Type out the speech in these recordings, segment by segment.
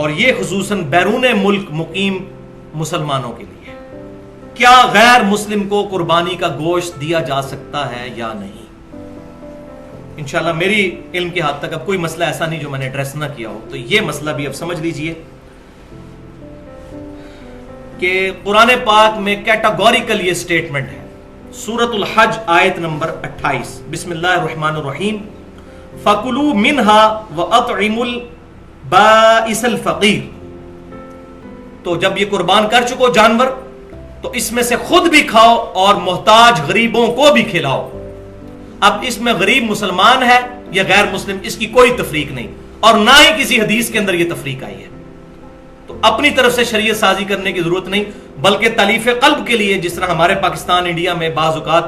اور یہ خصوصاً بیرون ملک مقیم مسلمانوں کے لیے، کیا غیر مسلم کو قربانی کا گوشت دیا جا سکتا ہے یا نہیں؟ انشاءاللہ میری علم کے حد تک اب کوئی مسئلہ ایسا نہیں جو میں نے ایڈریس نہ کیا ہو، تو یہ مسئلہ بھی اب سمجھ لیجئے کہ قرآن پاک میں کیٹاگوریکل یہ سٹیٹمنٹ ہے، سورۃ الحج آیت نمبر 28، بسم اللہ الرحمن الرحیم، فَكُلُوا مِنْهَا وَأَطْعِمُوا الْبَائِسَ الْفَقِيرَ۔ تو جب یہ قربان کر چکو جانور تو اس میں سے خود بھی کھاؤ اور محتاج غریبوں کو بھی کھلاؤ۔ اب اس میں غریب مسلمان ہے یا غیر مسلم، اس کی کوئی تفریق نہیں، اور نہ ہی کسی حدیث کے اندر یہ تفریق آئی ہے۔ تو اپنی طرف سے شریعت سازی کرنے کی ضرورت نہیں، بلکہ تالیف قلب کے لیے، جس طرح ہمارے پاکستان انڈیا میں بعض اوقات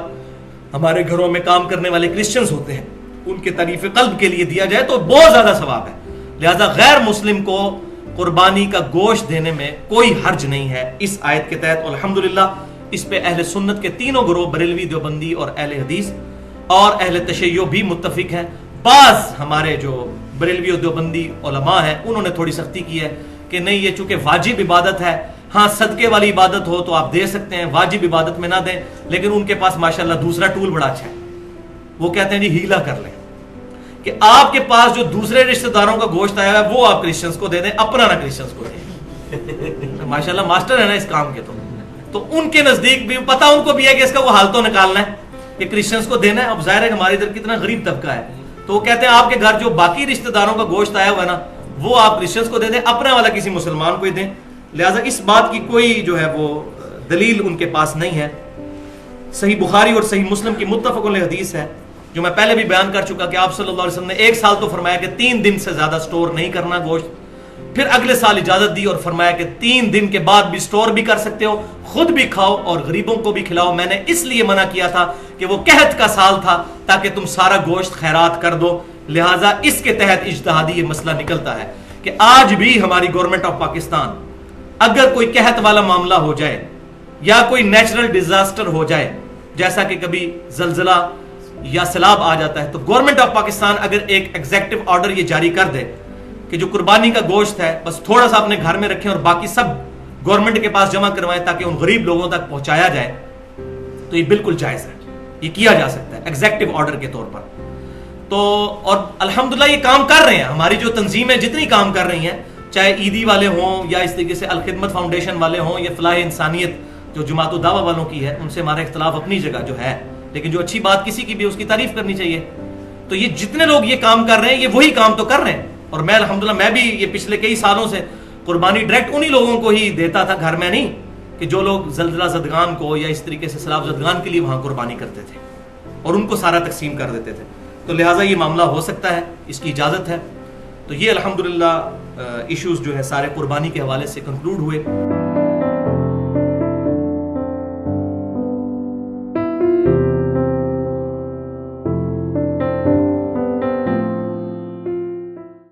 ہمارے گھروں میں کام کرنے والے کرسچنز ہوتے ہیں، ان کے تالیف قلب کے لیے دیا جائے تو بہت زیادہ ثواب ہے۔ لہذا غیر مسلم کو قربانی کا گوشت دینے میں کوئی حرج نہیں ہے اس آیت کے تحت۔ الحمدللہ اس پہ اہل سنت کے تینوں گروہ، بریلوی، دیوبندی اور اہل حدیث اور اہل تشیع بھی متفق ہیں۔ بعض ہمارے جو بریلوی اور دیوبندی علماء ہیں انہوں نے تھوڑی سختی کی ہے کہ نہیں، یہ چونکہ واجب عبادت ہے، ہاں صدقے والی عبادت ہو تو آپ دے سکتے ہیں، واجب عبادت میں نہ دیں۔ لیکن ان کے پاس ماشاءاللہ دوسرا ٹول بڑا اچھا ہے، وہ کہتے ہیں جی ہیلا کر لیں کہ آپ کے پاس جو دوسرے رشتہ داروں کا گوشت آیا ہے وہ آپ کرسچنز کو دے دیں، اپنا نہ کرسچنز کو دیں۔ ماشاءاللہ ماسٹر ہے نا اس کام کے، تو ان کے نزدیک بھی پتہ ان کو بھی ہے کہ اس کا وہ حال تو نکالنا ہے کہ کرسچنز کو دینا ہے۔ اب ظاہر ہے ہمارے ادھر کتنا غریب طبقہ ہے، تو وہ کہتے ہیں آپ کے گھر جو باقی رشتہ داروں کا گوشت آیا ہوا ہے نا وہ آپ کرسچنز کو دے دیں، اپنا والا کسی مسلمان کو ہی دیں۔ لہٰذا اس بات کی کوئی جو ہے وہ دلیل ان کے پاس نہیں ہے۔ صحیح بخاری اور صحیح مسلم کی متفق علیہ حدیث ہے جو میں پہلے بھی بیان کر چکا کہ آپ صلی اللہ علیہ وسلم نے 1 سال تو فرمایا کہ 3 دن سے زیادہ سٹور نہیں کرنا گوشت، پھر اگلے سال اجازت دی اور فرمایا کہ 3 دن کے بعد بھی سٹور بھی کر سکتے ہو، خود بھی کھاؤ اور غریبوں کو بھی کھلاؤ۔ میں نے اس لیے منع کیا تھا کہ وہ قحط کا سال تھا تاکہ تم سارا گوشت خیرات کر دو۔ لہٰذا اس کے تحت اجتہادی یہ مسئلہ نکلتا ہے کہ آج بھی ہماری گورنمنٹ آف پاکستان اگر کوئی قحط والا معاملہ ہو جائے یا کوئی نیچرل ڈیزاسٹر ہو جائے، جیسا کہ کبھی زلزلہ یا سیلاب آ جاتا ہے، تو گورنمنٹ آف پاکستان اگر ایک ایگزیکٹو آرڈر یہ جاری کر دے کہ جو قربانی کا گوشت ہے بس تھوڑا سا اپنے گھر میں رکھیں اور باقی سب گورنمنٹ کے پاس جمع کروائیں تاکہ ان غریب لوگوں تک پہنچایا جائے، تو یہ بالکل جائز ہے، یہ کیا جا سکتا ہے ایگزیکٹو آرڈر کے طور پر۔ تو اور الحمدللہ یہ کام کر رہے ہیں، ہماری جو تنظیمیں جتنی کام کر رہی ہیں، چاہے عیدی والے ہوں یا اس طریقے سے الخدمت فاؤنڈیشن والے ہوں یا فلاح انسانیت جو جماعت الدعوہ والوں کی ہے، ان سے ہمارا اختلاف اپنی جگہ جو ہے، لیکن جو اچھی بات کسی کی بھی اس کی تعریف کرنی چاہیے۔ تو یہ جتنے لوگ یہ کام کر رہے ہیں یہ وہی کام تو کر رہے ہیں، اور میں الحمدللہ میں بھی یہ پچھلے کئی سالوں سے قربانی ڈائریکٹ انہی لوگوں کو ہی دیتا تھا، گھر میں نہیں، کہ جو لوگ زلزلہ زدگان کو یا اس طریقے سے سیلاب زدگان کے لیے وہاں قربانی کرتے تھے اور ان کو سارا تقسیم کر دیتے تھے۔ تو لہٰذا یہ معاملہ ہو سکتا ہے، اس کی اجازت ہے۔ تو یہ الحمدللہ ایشوز جو ہے سارے قربانی کے حوالے سے کنکلوڈ ہوئے۔